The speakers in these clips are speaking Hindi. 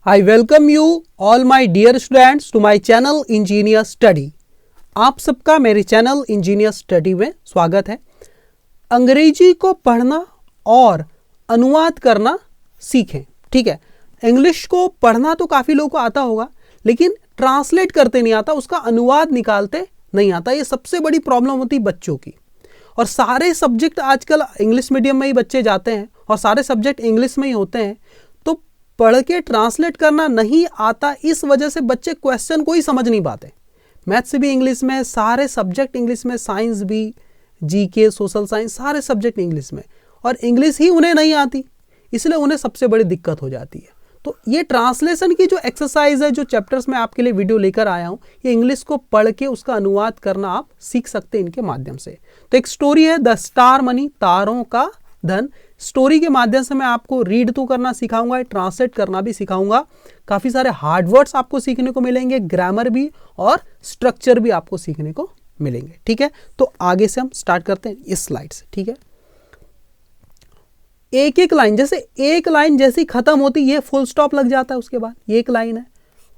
I welcome you all my dear students to my channel Engineer Study। आप सबका मेरे चैनल इंजीनियर स्टडी में स्वागत है। अंग्रेजी को पढ़ना और अनुवाद करना सीखें। ठीक है, इंग्लिश को पढ़ना तो काफ़ी लोगों को आता होगा, लेकिन ट्रांसलेट करते नहीं आता, उसका अनुवाद निकालते नहीं आता। ये सबसे बड़ी प्रॉब्लम होती है बच्चों की। और सारे सब्जेक्ट आजकल इंग्लिश मीडियम में ही बच्चे जाते हैं और सारे सब्जेक्ट इंग्लिश में ही होते हैं, तो पढ़ के ट्रांसलेट करना नहीं आता। इस वजह से बच्चे क्वेश्चन को ही समझ नहीं पाते। मैथ्स भी इंग्लिश में, सारे सब्जेक्ट इंग्लिश में, साइंस भी, जीके, सोशल साइंस, सारे सब्जेक्ट इंग्लिश में, और इंग्लिश ही उन्हें नहीं आती, इसलिए उन्हें सबसे बड़ी दिक्कत हो जाती है। तो ये ट्रांसलेशन की जो एक्सरसाइज है, जो चैप्टर्स में आपके लिए वीडियो लेकर आया हूँ, ये इंग्लिश को पढ़ के उसका अनुवाद करना आप सीख सकते हैं इनके माध्यम से। तो एक स्टोरी है द स्टार मनी, तारों का धन। स्टोरी के माध्यम से मैं आपको रीड तो करना सिखाऊंगा, ट्रांसलेट करना भी सिखाऊंगा। काफ़ी सारे हार्ड वर्ड्स आपको सीखने को मिलेंगे, ग्रामर भी और स्ट्रक्चर भी आपको सीखने को मिलेंगे। ठीक है, तो आगे से हम स्टार्ट करते हैं इस स्लाइड से। ठीक है, एक एक लाइन, जैसे एक लाइन जैसी खत्म होती ये फुल स्टॉप लग जाता है, उसके बाद ये एक लाइन है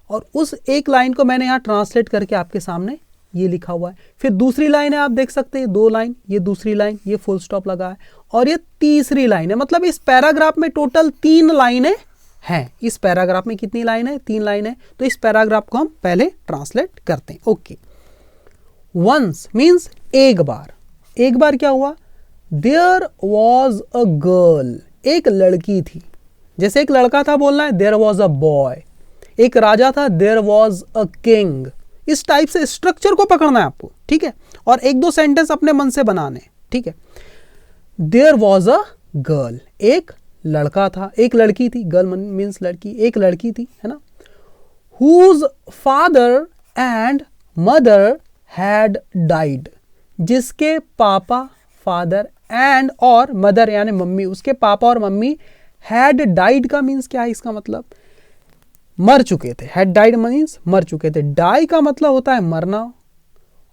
और उस एक लाइन को मैंने यहाँ ट्रांसलेट करके आपके सामने ये लिखा हुआ है। फिर दूसरी लाइन है, आप देख सकते हैं, दो लाइन, ये दूसरी लाइन, ये फुल स्टॉप लगा है, और ये तीसरी लाइन है। मतलब इस पैराग्राफ में टोटल 3 लाइनें हैं। इस पैराग्राफ में कितनी लाइन है? 3 लाइन है। तो इस पैराग्राफ को हम पहले ट्रांसलेट करते हैं। ओके, वंस मीन्स एक बार। एक बार क्या हुआ? देयर वॉज अ गर्ल, एक लड़की थी। जैसे एक लड़का था बोलना है देयर वॉज अ बॉय। एक राजा था, देयर वॉज अ किंग। इस टाइप से स्ट्रक्चर को पकड़ना है आपको। ठीक है, और एक दो सेंटेंस अपने मन से बनाने। ठीक है, देयर वॉज अ गर्ल, एक लड़का था, एक लड़की थी। गर्ल मीन्स लड़की, एक लड़की थी, है ना। Whose father and mother had died, जिसके पापा, फादर एंड और मदर यानी मम्मी, उसके पापा और मम्मी हैड डाइड का मीन्स क्या है? इसका मतलब मर चुके थे। हैड डाइड मीन्स मर चुके थे। डाई का मतलब होता है मरना,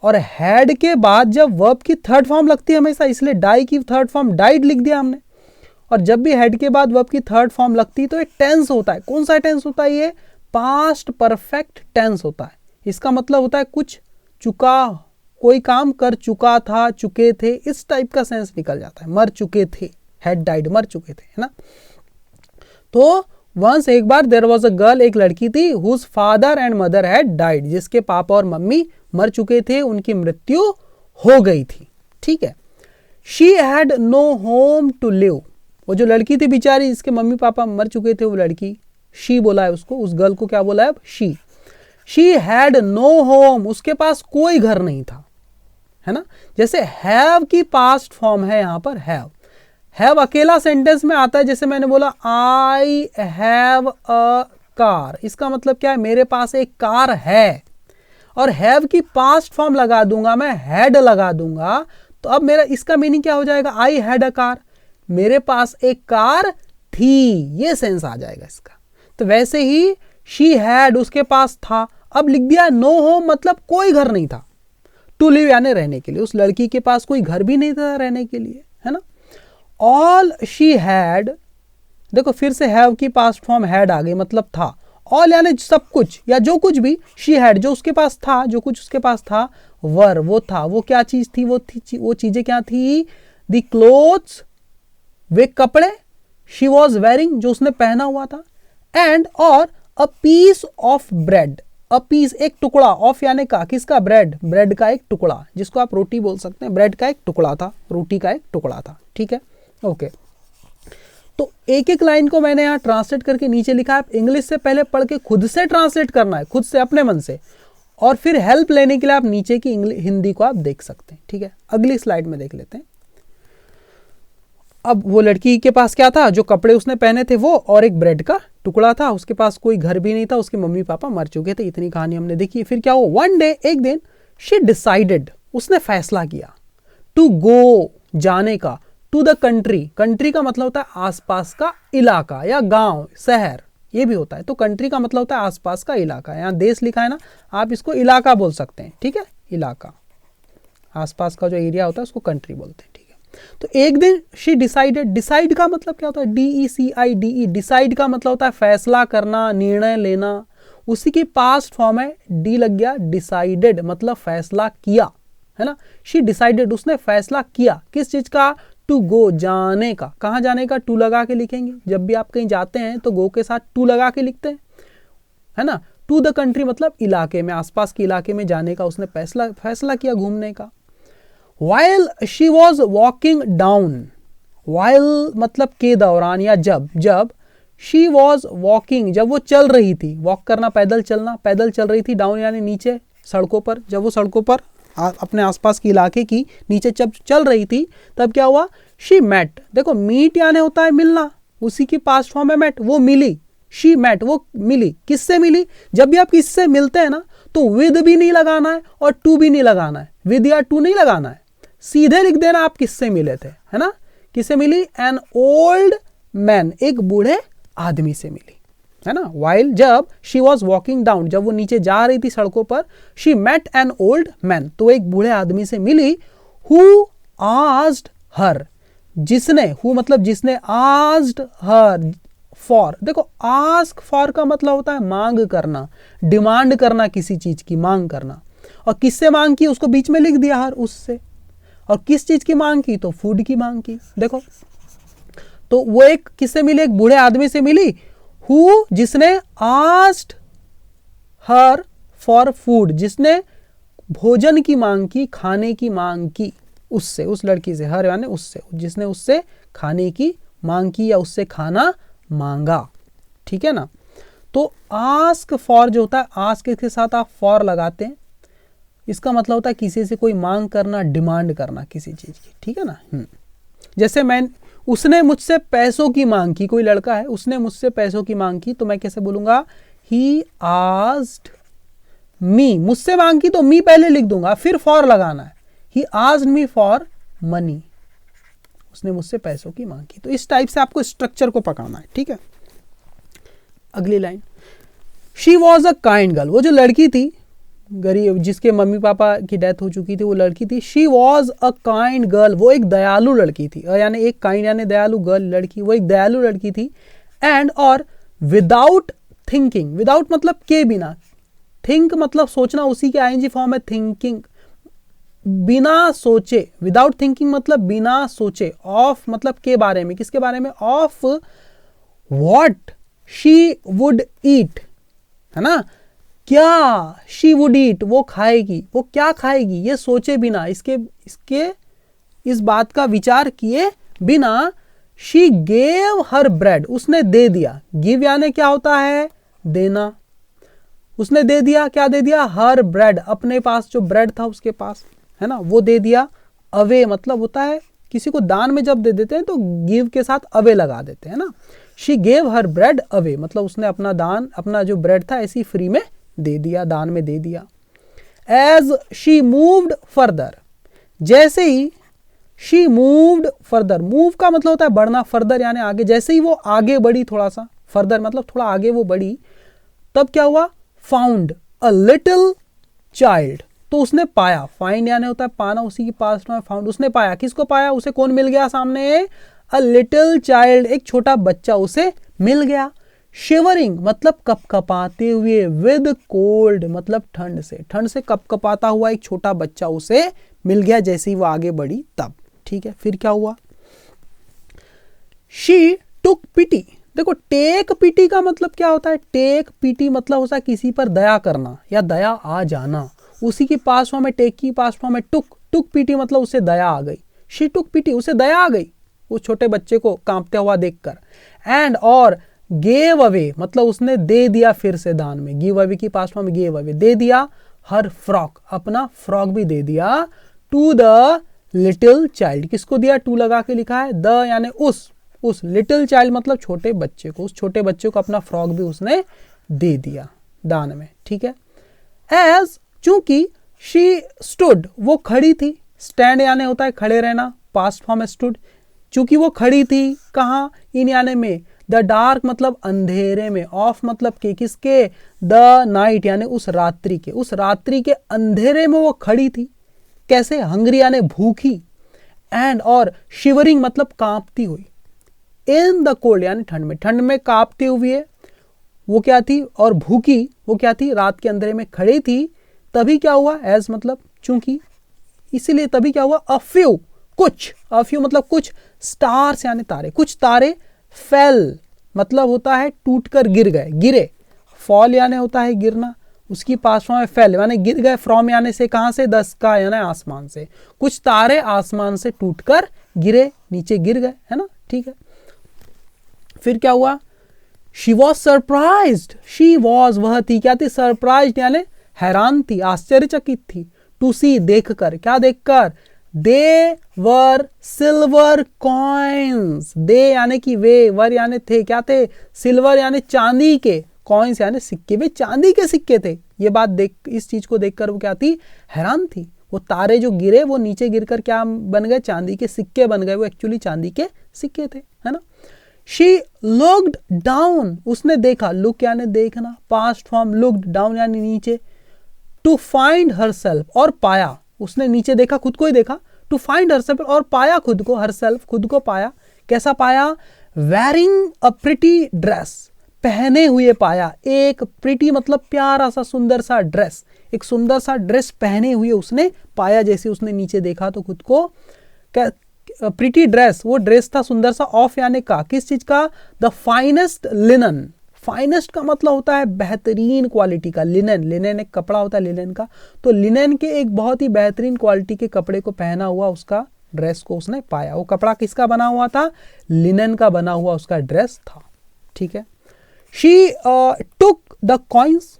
और हैड के बाद जब वर्ब की थर्ड फॉर्म लगती है हमेशा, इसलिए डाई की थर्ड फॉर्म डाइड लिख दिया हमने। और जब भी हेड के बाद वर्ब की थर्ड फॉर्म लगती है तो ये टेंस होता है। कौन सा टेंस होता है? ये पास्ट परफेक्ट टेंस होता है। इसका मतलब होता है कुछ चुका, कोई काम कर चुका था, चुके थे, इस टाइप का सेंस निकल जाता है। मर चुके थे, हैड डाइड, मर चुके थे, है ना। तो वंस एक बार देयर वॉज अ गर्ल, एक लड़की थी, whose father and mother had died, जिसके पापा और मम्मी मर चुके थे, उनकी मृत्यु हो गई थी। ठीक है, she had no home to live, वो जो लड़की थी बेचारी, जिसके मम्मी पापा मर चुके थे, वो लड़की, शी बोला है उसको, उस गर्ल को क्या बोला है? शी हैड नो होम, उसके पास कोई घर नहीं था, है ना। जैसे हैव की पास्ट फॉर्म है यहाँ पर हैव। हैव अकेला सेंटेंस में आता है, जैसे मैंने बोला आई हैव अ कार, इसका मतलब क्या है? मेरे पास एक कार है। और हैव की पास्ट फॉर्म लगा दूंगा मैं, हैड लगा दूंगा, तो अब मेरा इसका मीनिंग क्या हो जाएगा? आई हैड अ कार, मेरे पास एक कार थी, ये सेंस आ जाएगा इसका। तो वैसे ही शी हैड, उसके पास था। अब लिख दिया नो होम, मतलब कोई घर नहीं था। टू लिव यानी रहने के लिए, उस लड़की के पास कोई घर भी नहीं था रहने के लिए, है ना। ऑल शी हैड, देखो फिर से हैव की पास्ट फॉर्म हैड आ गई, मतलब था। ऑल यानी सब कुछ या जो कुछ भी, शी हैड जो उसके पास था, जो कुछ उसके पास था, वर वो था, वो क्या चीज थी? वो चीजें क्या थी? द क्लोथ्स, वे कपड़े, शी वॉज वेयरिंग जो उसने पहना हुआ था, एंड और a piece of bread, a piece एक टुकड़ा, ऑफ यानी का, किसका? ब्रेड, ब्रेड का एक टुकड़ा, जिसको आप रोटी बोल सकते हैं। ब्रेड का एक टुकड़ा था, रोटी का एक टुकड़ा था। ठीक है, ओके। तो एक एक लाइन को मैंने यहाँ ट्रांसलेट करके नीचे लिखा है। आप इंग्लिश से पहले पढ़ के खुद से ट्रांसलेट करना है, खुद से अपने मन से, और फिर हेल्प लेने के लिए आप नीचे की हिंदी को आप देख सकते हैं। ठीक है, अगली स्लाइड में देख लेते हैं। अब वो लड़की के पास क्या था? जो कपड़े उसने पहने थे वो, और एक ब्रेड का टुकड़ा था। उसके पास कोई घर भी नहीं था, उसके मम्मी पापा मर चुके थे। इतनी कहानी हमने देखी। फिर क्या हुआ? वन डे, एक दिन, शी डिसाइडेड, उसने फैसला किया, टू गो, जाने का, टू द कंट्री, कंट्री का मतलब होता है आसपास का इलाका या गांव, शहर, ये भी होता है। तो कंट्री का मतलब होता है आसपास का इलाका। यहाँ देश लिखा है ना, आप इसको इलाका बोल सकते हैं। ठीक है, इलाका, आसपास का जो एरिया होता है उसको कंट्री बोलते हैं। ठीक है, तो एक दिन शी डिसाइडेड, डिसाइड का मतलब क्या होता है, DECIDE, डिसाइड का मतलब होता है फैसला करना, निर्णय लेना, उसी की पास्ट फॉर्म है, डी लग गया, डिसाइडेड मतलब फैसला किया, है ना। शी डिसाइडेड, उसने फैसला किया, किस चीज का, टू गो, जाने का। कहाँ जाने का, टू लगा के लिखेंगे, जब भी आप कहीं जाते हैं तो गो के साथ टू लगा के लिखते हैं, है ना। टू द कंट्री मतलब इलाके में, आसपास के इलाके में जाने का उसने फैसला किया, घूमने का। While she was walking down, while मतलब के दौरान या जब she was walking, जब वो चल रही थी, वॉक करना पैदल चलना, पैदल चल रही थी, डाउन यानी नीचे सड़कों पर, जब वो सड़कों पर अपने आसपास के इलाके की नीचे जब चल रही थी, तब क्या हुआ, she met, देखो मीट यानी होता है मिलना, उसी की पास्ट फॉर्म है met, वो मिली, she met, वो मिली, किससे मिली, जब भी आप किससे मिलते हैं ना तो विद भी नहीं लगाना है और टू भी नहीं लगाना है, विद या टू नहीं लगाना है, सीधे लिख देना आप किससे मिले थे, है ना। किससे मिली, एन ओल्ड मैन, एक बूढ़े आदमी से मिली, है ना। वाइल जब शी वॉज वॉकिंग डाउन, जब वो नीचे जा रही थी सड़कों पर, she met an old man, तो एक बूढ़े आदमी से मिली, हु आस्क्ड हर, जिसने, हु मतलब जिसने, आस्क्ड हर फॉर, देखो आस्क फॉर का मतलब होता है मांग करना, डिमांड करना, किसी चीज की मांग करना, और किससे मांग की उसको बीच में लिख दिया हर, उससे, और किस चीज की मांग की, तो फूड की मांग की। देखो तो वो एक किससे मिली, एक बूढ़े आदमी से मिली, हु जिसने आस्क्ड हर फॉर फूड, जिसने भोजन की मांग की, खाने की मांग की, उससे, उस लड़की से, हर यानी उससे, जिसने उससे खाने की मांग की या उससे खाना मांगा, ठीक है ना। तो आस्क फॉर जो होता है, आस्क के साथ आप फॉर लगाते हैं, इसका मतलब होता है किसी से कोई मांग करना, डिमांड करना किसी चीज की, ठीक है ना। जैसे उसने मुझसे पैसों की मांग की, कोई लड़का है, उसने मुझसे पैसों की मांग की, तो मैं कैसे बोलूंगा, ही आस्क्ड मी, मुझसे मांग की तो मी पहले लिख दूंगा, फिर फॉर लगाना है, he asked me for money, उसने मुझसे पैसों की मांग की। तो इस टाइप से आपको स्ट्रक्चर को पकाना है, ठीक है। अगली line, she was a kind girl, वो जो लड़की थी गरीब, जिसके मम्मी पापा की डेथ हो चुकी थी, वो लड़की थी, she was a kind girl, वो एक दयालु लड़की थी, यानी एक काइंड यानी दयालु, गर्ल लड़की, वो एक दयालु लड़की थी। एंड और विदाउट थिंकिंग, विदाउट मतलब के बिना, थिंक मतलब सोचना, उसी के आईएनजी फॉर्म है थिंकिंग, बिना सोचे, विदाउट थिंकिंग मतलब बिना सोचे, ऑफ मतलब के बारे में, किसके बारे में, of what she would eat, है ना, क्या शी वुड ईट, वो खाएगी, वो क्या खाएगी, ये सोचे बिना, इसके इस बात का विचार किए बिना, शी गेव हर ब्रेड, उसने दे दिया, गिव यानी क्या होता है, देना, उसने दे दिया, क्या दे दिया, हर ब्रेड, अपने पास जो ब्रेड था उसके पास, है ना, वो दे दिया, अवे मतलब होता है किसी को दान में जब दे देते हैं तो गिव के साथ अवे लगा देते हैं ना। She gave her bread away मतलब उसने अपना दान, अपना जो ब्रेड था ऐसी फ्री में दे दिया, दान में दे दिया। एज शी मूव्ड फर्दर, जैसे ही, शी मूव्ड फर्दर, मूव का मतलब होता है बढ़ना, फर्दर यानी आगे, जैसे ही वो आगे बढ़ी थोड़ा सा, फर्दर मतलब थोड़ा आगे वो बढ़ी, तब क्या हुआ, फाउंड अ लिटिल चाइल्ड, तो उसने पाया, फाइंड यानी होता है पाना, उसी की पास्ट में फाउंड, उसने पाया, किसको पाया, उसे कौन मिल गया सामने, अ लिटिल चाइल्ड, एक छोटा बच्चा उसे मिल गया। शिवरिंग मतलब कपकपाते हुए, विद कोल्ड मतलब ठंड से कपकपाता हुआ एक छोटा बच्चा उसे मिल गया जैसे ही वो आगे बढ़ी तब, ठीक है। फिर क्या हुआ, शी टुक पिटी, देखो टेक पिटी का मतलब क्या होता है, टेक पिटी मतलब होता है किसी पर दया करना या दया आ जाना, उसी की पास फॉर्म है, टेक की पास फॉर्म है टुक, टुक पिटी मतलब उसे दया आ गई, शी टुक पिटी उसे दया आ गई उस छोटे बच्चे को कांपते हुआ देखकर। एंड और गेव अवे मतलब उसने दे दिया फिर से दान में, गिव अवे की पास फॉर्म गेव अवे, दे दिया, हर फ्रॉक अपना फ्रॉक भी दे दिया, टू द लिटिल चाइल्ड, किसको दिया, टू लगा के लिखा है, द यानी उस लिटिल चाइल्ड मतलब छोटे बच्चे को, उस छोटे बच्चे को अपना फ्रॉक भी उसने दे दिया दान में, ठीक है। एज चूंकि शी स्टूड वो खड़ी थी, स्टैंड यानी होता है खड़े रहना, पास्ट फॉर्म है स्टूड, चूंकि वो खड़ी थी कहाँ, इन यानी में, द डार्क मतलब अंधेरे में, ऑफ मतलब के, किसके, द नाइट यानी उस रात्रि के, उस रात्रि के अंधेरे में वो खड़ी थी, कैसे, हंग्री यानी भूखी, एंड और शिवरिंग मतलब कांपती हुई, इन द कोल्ड यानी ठंड में कांपती हुई वो क्या थी, और भूखी वो क्या थी, रात के अंधेरे में खड़ी थी। तभी क्या हुआ, एज मतलब चूंकि, इसीलिए तभी क्या हुआ, अ फ्यू मतलब कुछ, स्टार्स यानी तारे, कुछ तारे, फेल मतलब होता है टूटकर गिरे, फॉल यानी होता है गिरना, उसकी पास में फेल यानी गिर गए, फ्रॉम यानी से, कहां से, द स्काई यानी आसमान से, कुछ तारे आसमान से टूटकर गिरे, नीचे गिर गए, है ना, ठीक है। फिर क्या हुआ, शी वॉज सरप्राइज्ड, वह थी, क्या थी, सरप्राइज्ड यानी हैरान थी, आश्चर्यचकित थी, टू सी देखकर, क्या देखकर, दे वर सिल्वर कॉइन्स, दे यानी कि वे, वर यानी थे, क्या थे, सिल्वर यानी चांदी के, कॉइन्स यानी सिक्के, वे चांदी के सिक्के थे। ये बात देख, इस चीज को देखकर वो क्या थी, हैरान थी। वो तारे जो गिरे वो नीचे गिरकर क्या बन गए, चांदी के सिक्के बन गए, वो एक्चुअली चांदी के सिक्के थे, है ना। शी लुक्ड डाउन, उसने देखा, लुक यानी देखना, पास्ट फॉर्म लुक्ड डाउन यानी नीचे, टू फाइंड हरसेल्फ और पाया, उसने नीचे देखा, खुद को ही देखा, टू फाइंड हरसेल्फ और पाया खुद को, हरसेल्फ खुद को पाया, कैसा पाया, वेयरिंग अ प्रिटी ड्रेस, पहने हुए पाया, एक प्रिटी मतलब प्यारा सा सुंदर सा ड्रेस, एक सुंदर सा ड्रेस पहने हुए उसने पाया, जैसे उसने नीचे देखा तो खुद को, प्रिटी ड्रेस, वो ड्रेस था सुंदर सा, ऑफ यानी का, किस चीज का, द फाइनेस्ट लिनन, फाइनेस्ट का मतलब होता है बेहतरीन क्वालिटी का, लिनन एक कपड़ा होता है लिनन का, तो लिनन के एक बहुत ही बेहतरीन क्वालिटी के कपड़े को पहना हुआ उसका ड्रेस को उसने पाया। वो कपड़ा किसका बना हुआ था, लिनन का बना हुआ उसका ड्रेस था, ठीक है। शी टुक द कॉइन्स,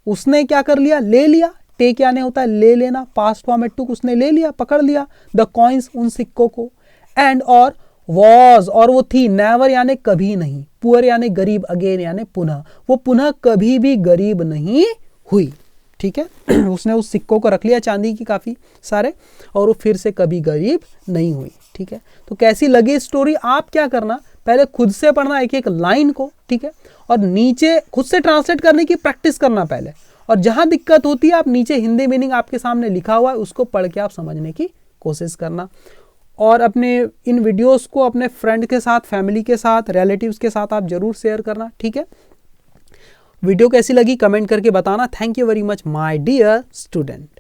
उसने क्या कर लिया, ले लिया, टेक यानी होता है ले लेना, पास्ट फॉर्म में टुक, उसने ले लिया, पकड़ लिया, द कॉइन्स उन सिक्कों को, एंड और वॉज और वो थी, नेवर यानी कभी नहीं, पुअर यानी गरीब, अगेन यानी पुनः, वो पुनः कभी भी गरीब नहीं हुई, ठीक है। उसने उस सिक्कों को रख लिया चांदी की काफी सारे, और वो फिर से कभी गरीब नहीं हुई, ठीक है। तो कैसी लगी स्टोरी, आप क्या करना, पहले खुद से पढ़ना एक एक लाइन को, ठीक है, और नीचे खुद से ट्रांसलेट करने की प्रैक्टिस करना पहले, और जहां दिक्कत होती है आप नीचे हिंदी मीनिंग आपके सामने लिखा हुआ है उसको पढ़ के आप समझने की कोशिश करना, और अपने इन वीडियोस को अपने फ्रेंड के साथ, फैमिली के साथ, रिलेटिव्स के साथ आप जरूर शेयर करना, ठीक है। वीडियो कैसी लगी कमेंट करके बताना। Thank you very much my dear student.